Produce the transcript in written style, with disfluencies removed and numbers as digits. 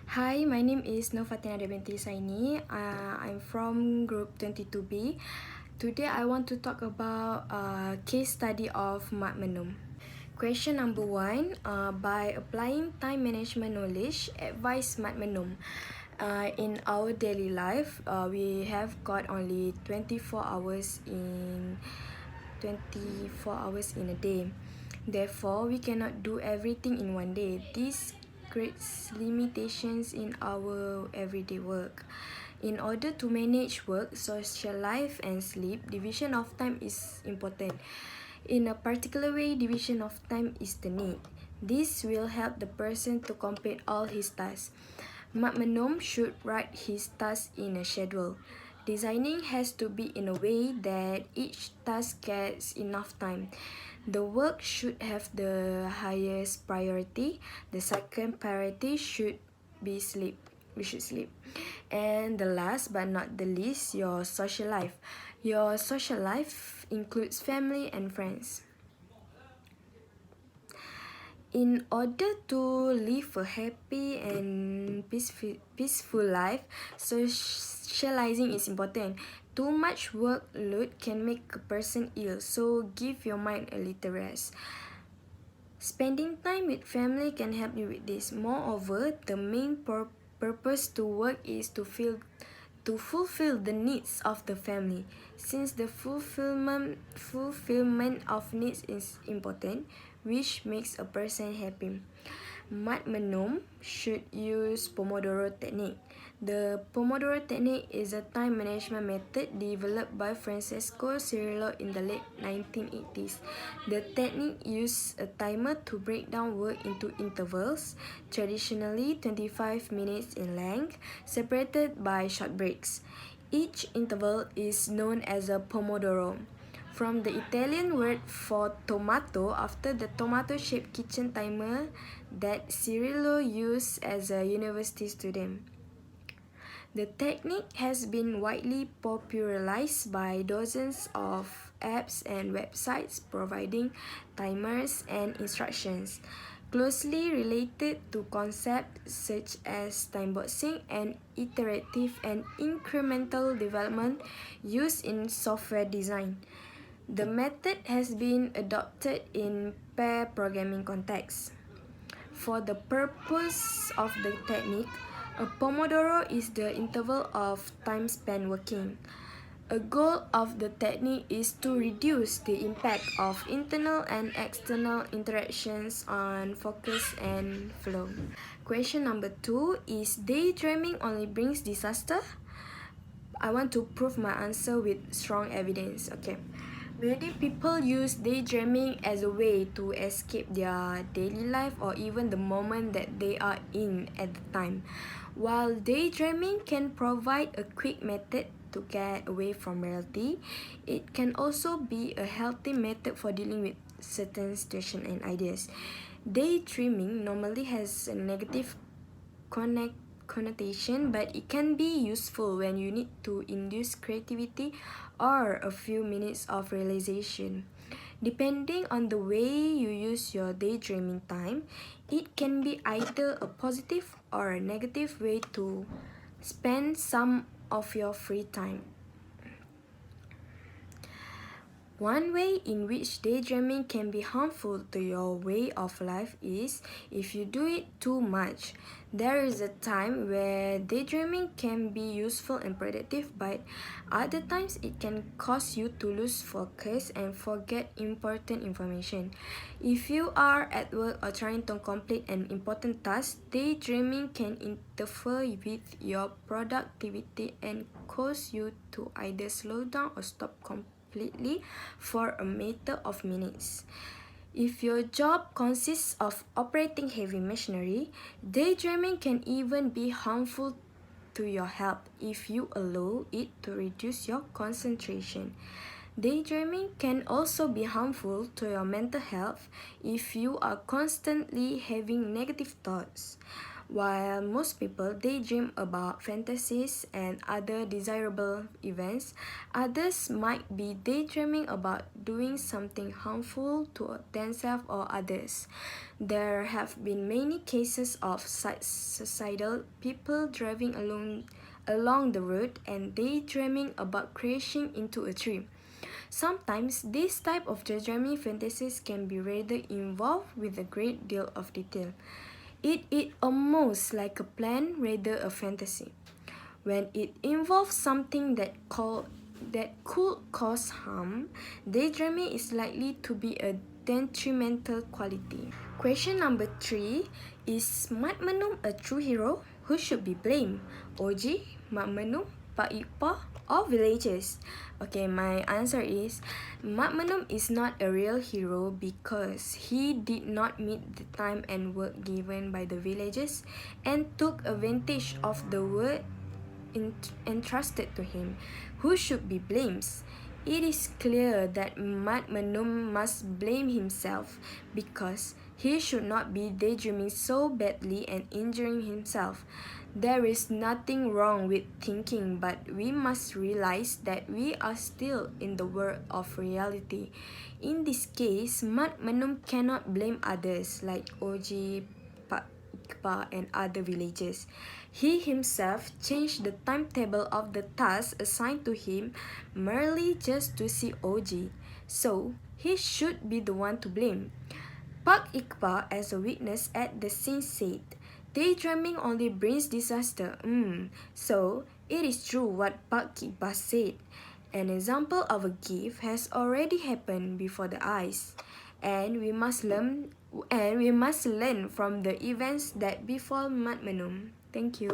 Hi, my name is NUR-FATIN binti Saini. I'm from Group 22B. Today, I want to talk about case study of Menum. Question number 1. By applying time management knowledge, advise Menum. In our daily life, we have got only 24 hours in a day. Therefore, we cannot do everything in one day. This creates limitations in our everyday work. In order to manage work, social life, and sleep, division of time is important. In a particular way, division of time is the need. This will help the person to complete all his tasks. Menum should write his tasks in a schedule. Designing has to be in a way that each task gets enough time. The work should have the highest priority. The second priority should be sleep. We should sleep. And the last but not the least, your social life. Your social life includes family and friends. In order to live a happy and peaceful life, socializing is important. Too much workload can make a person ill, so give your mind a little rest. Spending time with family can help you with this. Moreover, the main purpose to work is to fulfill the needs of the family. Since the fulfillment of needs is important, which makes a person happy. Menum should use Pomodoro technique. The Pomodoro technique is a time management method developed by Francesco Cirillo in the late 1980s. The technique uses a timer to break down work into intervals, traditionally 25 minutes in length, separated by short breaks. Each interval is known as a Pomodoro, from the Italian word for tomato after the tomato-shaped kitchen timer that Cirillo used as a university student. The technique has been widely popularized by dozens of apps and websites providing timers and instructions. Closely related to concepts such as time boxing and iterative and incremental development used in software design. The method has been adopted in pair programming contexts. For the purpose of the technique, a Pomodoro is the interval of time spent working. A goal of the technique is to reduce the impact of internal and external interactions on focus and flow. Question number 2 is daydreaming only brings disaster? I want to prove my answer with strong evidence. Okay. Many people use daydreaming as a way to escape their daily life or even the moment that they are in at the time. While daydreaming can provide a quick method to get away from reality, it can also be a healthy method for dealing with certain situations and ideas. Daydreaming normally has a negative connotation, but it can be useful when you need to induce creativity or a few minutes of realization. Depending on the way you use your daydreaming time, it can be either a positive or a negative way to spend some of your free time. One way in which daydreaming can be harmful to your way of life is if you do it too much. There is a time where daydreaming can be useful and productive, but other times it can cause you to lose focus and forget important information. If you are at work or trying to complete an important task, daydreaming can interfere with your productivity and cause you to either slow down or stop completely for a matter of minutes. If your job consists of operating heavy machinery, daydreaming can even be harmful to your health if you allow it to reduce your concentration. Daydreaming can also be harmful to your mental health if you are constantly having negative thoughts. While most people daydream about fantasies and other desirable events, others might be daydreaming about doing something harmful to themselves or others. There have been many cases of suicidal people driving along the road and daydreaming about crashing into a tree. Sometimes this type of daydreaming fantasies can be rather involved with a great deal of detail. It is almost like a plan rather a fantasy. When it involves something that could cause harm, daydreaming is likely to be a detrimental quality. Question number 3, is Mat Menum a true hero? Who should be blamed? OG, Mat Menum, Pak Iqbal, or villagers? Okay, my answer is Mat Menum is not a real hero because he did not meet the time and work given by the villagers and took advantage of the work entrusted to him. Who should be blamed? It is clear that Mat Menum must blame himself because he should not be daydreaming so badly and injuring himself. There is nothing wrong with thinking, but we must realize that we are still in the world of reality. In this case, Mat Menum cannot blame others like OG, Pak Iqbal, and other villagers. He himself changed the timetable of the task assigned to him merely just to see OG, so he should be the one to blame. Pak Iqbal, as a witness at the scene, said, "Daydreaming only brings disaster." So it is true what Pak Iqbal said. An example of a gift has already happened before the eyes, and we must learn from the events that befall Mat Menum. Thank you.